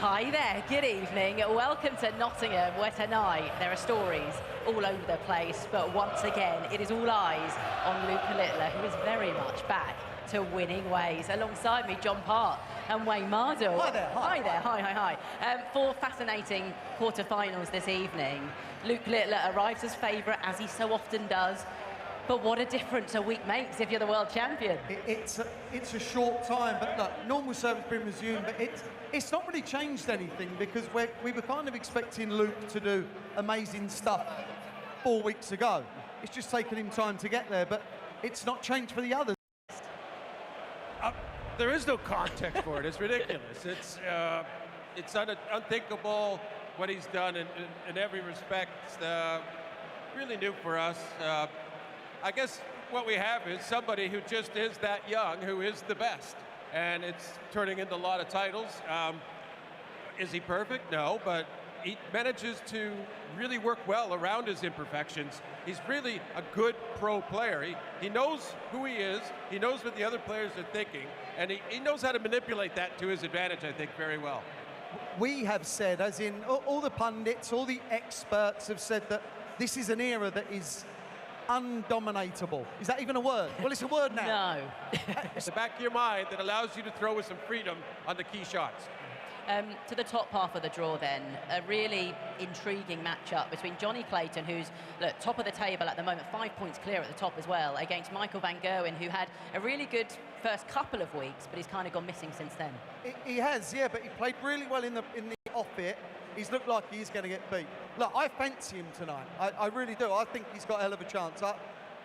Hi there, good evening. Welcome to Nottingham, where tonight there are stories all over the place, but once again, it is all eyes on Luca Littler, who is very much back to winning ways. Alongside me, John Part and Wayne Mardell. Hi there. Hi there. Hi. Four fascinating quarterfinals this evening. Luca Littler arrives as favourite, as he so often does. But what a difference a week makes if you're the world champion. It's a short time, but look, normal service been resumed, but it's not really changed anything because we were kind of expecting Luke to do amazing stuff 4 weeks ago. It's just taken him time to get there, but it's not changed for the others. There is no context for it. It's ridiculous. It's unthinkable what he's done in every respect. Really new for us. I guess what we have is somebody who just is that young, who is the best, and it's turning into a lot of titles. Is he perfect? No, but he manages to really work well around his imperfections. He's really a good pro player. He knows who he is, he knows what the other players are thinking, and he knows how to manipulate that to his advantage, I think, very well. We have said, as in all the pundits, all the experts have said that this is an era that is undominatable. Is that even a word? Well, it's a word now. No. It's the back of your mind that allows you to throw with some freedom on the key shots. To the top half of the draw then, a really intriguing matchup between Johnny Clayton, who's top of the table at the moment, 5 points clear at the top as well, against Michael van Gerwen, who had a really good first couple of weeks, but he's kind of gone missing since then. He has, yeah, but he played really well in the off-it. He's looked like he's going to get beat. Look, I fancy him tonight. I really do. I think he's got a hell of a chance.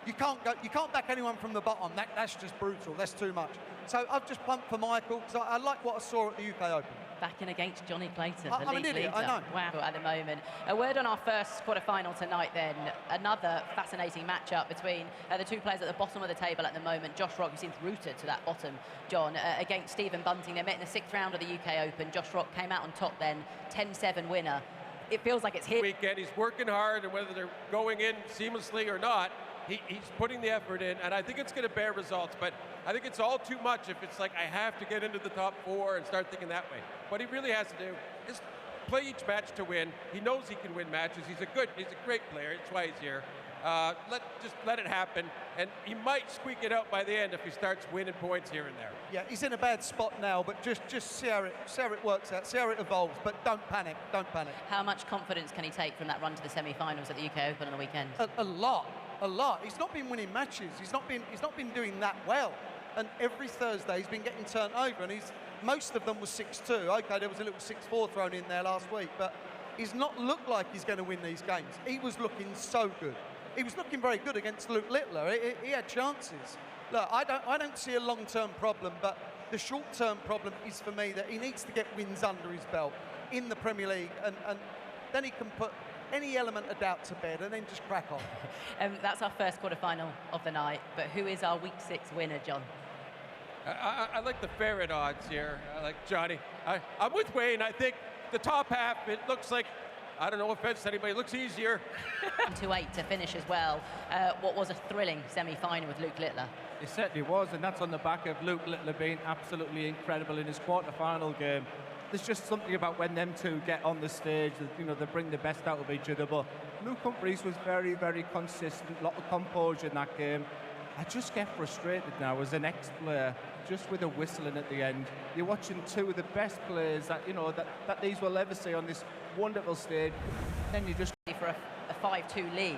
You can't back anyone from the bottom. That's just brutal. That's too much. So I've just pumped for Michael because I like what I saw at the UK Open. Back in against Johnny Clayton, I'm an idiot, I know. Wow, at the moment. A word on our first quarterfinal tonight then. Another fascinating matchup between the two players at the bottom of the table at the moment. Josh Rock, who seems rooted to that bottom, John, against Stephen Bunting. They met in the 6th round of the UK Open. Josh Rock came out on top then, 10-7 winner. It feels like it's hit. Weekend, he's working hard, and whether they're going in seamlessly or not, he's putting the effort in, and I think it's going to bear results, but I think it's all too much if it's like I have to get into the top 4 and start thinking that way. What he really has to do is play each match to win. He knows he can win matches. He's a great player. That's why he's here. Just let it happen, and he might squeak it out by the end if he starts winning points here and there. Yeah, he's in a bad spot now, but just see how it works out, see how it evolves, but don't panic. How much confidence can he take from that run to the semi-finals at the UK Open on the weekend? A lot. He's not been winning matches. He's not been doing that well. And every Thursday he's been getting turned over, and most of them was 6-2. Okay, there was a little 6-4 thrown in there last week, but he's not looked like he's going to win these games. He was looking so good. He was looking very good against Luke Littler. He had chances. Look, I don't see a long-term problem, but the short-term problem is for me that he needs to get wins under his belt in the Premier League, and then he can put any element of doubt to bed and then just crack on. That's our first quarterfinal of the night, but who is our week 6 winner, John? I like the favorite odds here. I like Johnny. I'm with Wayne. I think the top half, it looks like, I don't know, offense to anybody, it looks easier. 2-8 to finish as well. What was a thrilling semi-final with Luke Littler. It certainly was, and that's on the back of Luke Littler being absolutely incredible in his quarter-final game. There's just something about when them two get on the stage, that, they bring the best out of each other. But Luke Humphries was very, very consistent, a lot of composure in that game. I just get frustrated now as an ex-player, just with a whistling at the end. You're watching two of the best players that that these will ever see on this wonderful stage. Then you just for a 5-2 lead.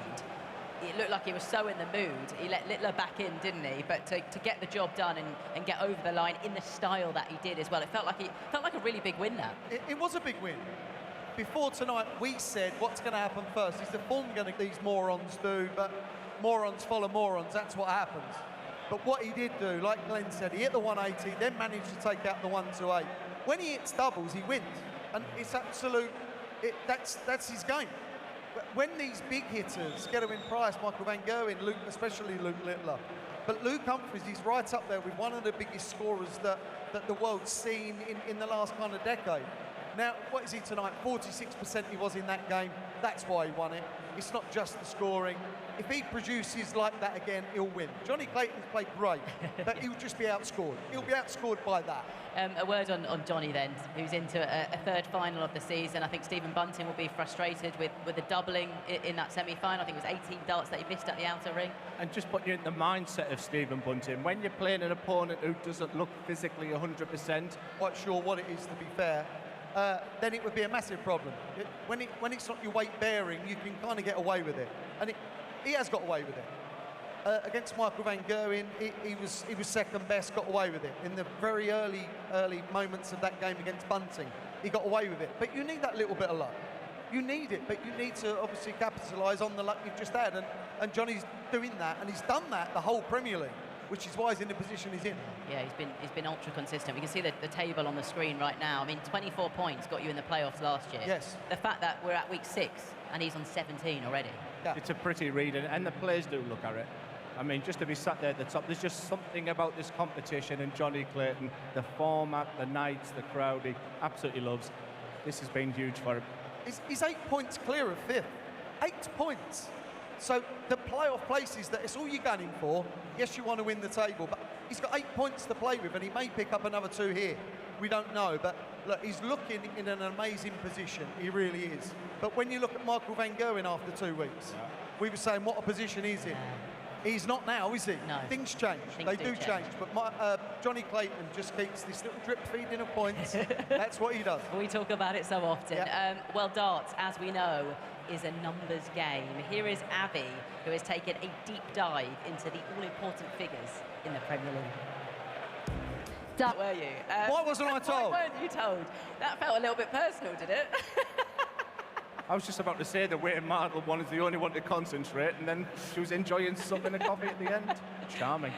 It looked like he was so in the mood. He let Littler back in, didn't he? But to get the job done and get over the line in the style that he did as well, it felt like a really big win now. It was a big win. Before tonight, we said what's going to happen first. Is the form going to these morons do? But morons follow morons. That's what happens. But what he did do, like Glenn said, he hit the 180, then managed to take out the 128. When he hits doubles, he wins, and it's absolute. That's his game. When these big hitters, Gerwyn Price, Michael van Gerwen, especially Luke Littler, but Luke Humphries, he's right up there with one of the biggest scorers that the world's seen in the last kind of decade. Now, what is he tonight? 46% he was in that game. That's why he won it. It's not just the scoring. If he produces like that again, he'll win. Johnny Clayton's played great, but he'll just be outscored. He'll be outscored by that. A word on Johnny then, who's into a third final of the season. I think Stephen Bunting will be frustrated with the doubling in that semi-final. I think it was 18 darts that he missed at the outer ring. And just put you in the mindset of Stephen Bunting. When you're playing an opponent who doesn't look physically 100%, Quite sure what it is, to be fair. Then it would be a massive problem. When it's not your weight bearing, you can kind of get away with it, and he has got away with it. Against Michael van Gerwen, he was second best, got away with it. In the very early moments of that game against Bunting, he got away with it. But you need that little bit of luck. You need it, but you need to obviously capitalise on the luck you've just had. And Johnny's doing that, and he's done that the whole Premier League, which is why he's in the position he's in. Yeah, he's been ultra consistent. We can see the table on the screen right now. I mean, 24 points got you in the playoffs last year. Yes. The fact that we're at week 6 and he's on 17 already. Yeah. it's a pretty read, and the players do look at it. I mean, just to be sat there at the top, there's just something about this competition and Johnny Clayton, the format, the nights, the crowd, he absolutely loves. This has been huge for him. He's 8 points clear of 5th. 8 points. So the playoff places, it's all you're gunning for. Yes, you want to win the table, but he's got 8 points to play with, and he may pick up another 2 here. We don't know, but look, he's looking in an amazing position. He really is. But when you look at Michael van Gerwen after 2 weeks, we were saying, what a position he's in. He's not now, is he? No. Things change. They do change. But Johnny Clayton just keeps this little drip feeding of points. That's what he does. We talk about it so often. Yeah. Well, darts, as we know, is a numbers game. Here is Abby, who has taken a deep dive into the all-important figures in the Premier League. Were you? Why wasn't I told? Why weren't you told? That felt a little bit personal, did it? I was just about to say that Wayne Martel one is the only one to concentrate, and then she was enjoying something of coffee at the end. Charming.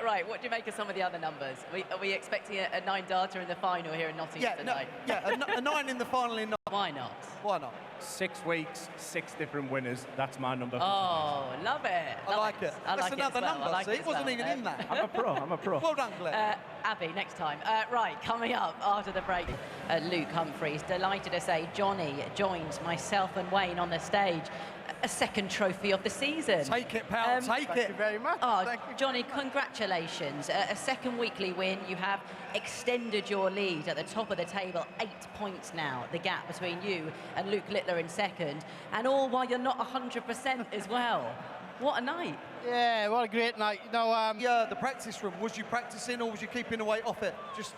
Right, what do you make of some of the other numbers? Are we expecting a 9-darter in the final here in Nottingham tonight? A 9 in the final in Nottingham. Why not? Why not? 6 weeks, 6 different winners. That's my number. Oh, love it. I like it. I That's like another it as well. number. I like See, it wasn't even in that. I'm a pro. Well done, Glenn. Abby, next time. Right, coming up after the break, Luke Humphries, delighted to say Johnny joins myself and Wayne on the stage. A second trophy of the season. Take it, pal. Take Thank it. you very much. Oh, Thank you. Johnny, congratulations. A second weekly win. You have extended your lead at the top of the table. 8 points now, the gap between you and Luke Littler in second. And all while you're not 100% as well. What a night. Yeah, what a great night. You know, The practice room, was you practicing or was you keeping the weight off it? Just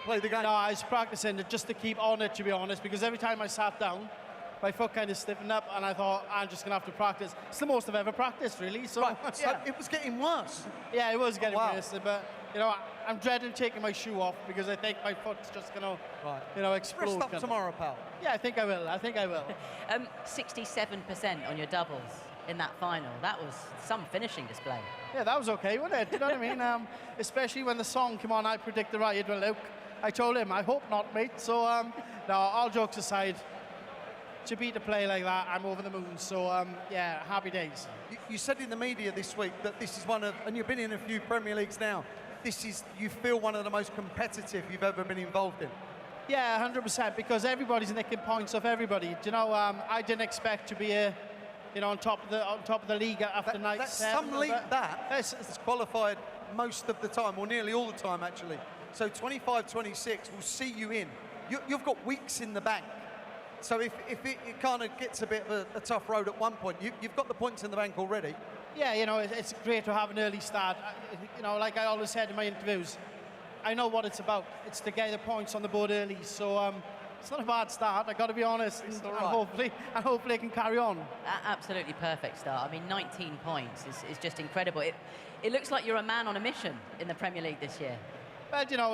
play the game? no, I was practicing just to keep on it, to be honest, because every time I sat down, my foot kind of stiffened up, and I thought, I'm just going to have to practice. It's the most I've ever practiced, really. So, Right, so yeah. it was getting worse. Yeah, it was getting wow. worse, but, you know, I'm dreading taking my shoe off because I think my foot's just going to, you know, explode. Rest up kind of. tomorrow, pal. Yeah, I think I will. 67% on your doubles in that final. That was some finishing display. Yeah, that was okay, wasn't it? You know what I mean? Especially when the song came on, I Predict the Riot with Luke. I told him, I hope not, mate. So, no, all jokes aside, to beat a play like that, I'm over the moon. So, yeah, happy days. You said in the media this week that this is one of, and you've been in a few Premier Leagues now, this is, you feel, one of the most competitive you've ever been involved in. Yeah, 100%, because everybody's nicking points off everybody. Do you know, I didn't expect to be on top of the league after night That's 7. some league that's qualified most of the time, or nearly all the time, actually. So 25-26 will see you in. You've got weeks in the bank. So if it kind of gets a bit of a tough road at one point, you've got the points in the bank already. Yeah, you know, it's great to have an early start. You know, like I always said in my interviews, I know what it's about. It's to get the points on the board early. So it's not a bad start, I've got to be honest. It's And, all and right. hopefully it can carry on. Absolutely perfect start. I mean, 19 points is just incredible. It looks like you're a man on a mission in the Premier League this year. But, you know,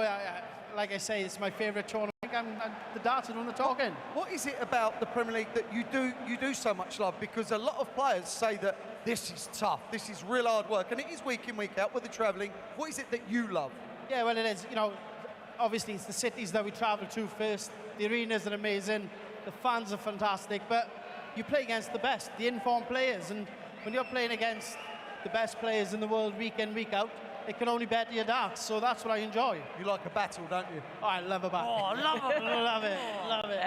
like I say, it's my favourite tournament. I'm the darts are doing the talking. What is it about the Premier League that you do so much love? Because a lot of players say that this is tough, this is real hard work, and it is week in, week out with the travelling. What is it that you love? Yeah, well, it is. You know, obviously it's the cities that we travel to first. The arenas are amazing. The fans are fantastic. But you play against the best, the informed players. And when you're playing against the best players in the world week in, week out, it can only better your darts. So that's what I enjoy. You like a battle, don't you? Oh, I love a battle. Oh, I love it. Love it.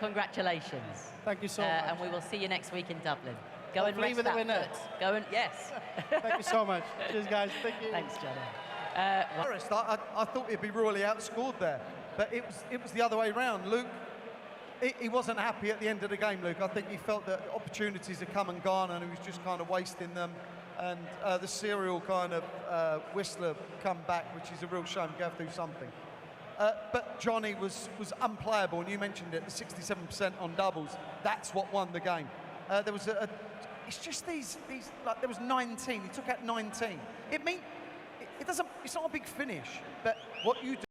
congratulations. Thank you so much. And we will see you next week in Dublin. Go and Hopefully rest with a that winner. foot. Go and, yes. Thank you so much. Cheers, guys. Thank you. Thanks, Johnny. Forrest, I thought he'd be royally outscored there, but it was the other way round. Luke, he wasn't happy at the end of the game, Luke. I think he felt that opportunities had come and gone and he was just kind of wasting them. And the serial kind of Whistler come back, which is a real shame, go through something. But Johnny was unplayable, and you mentioned it, the 67% on doubles. That's what won the game. There was it's just these like there was 19. He took out 19. It doesn't. It's not a big finish, but what you do.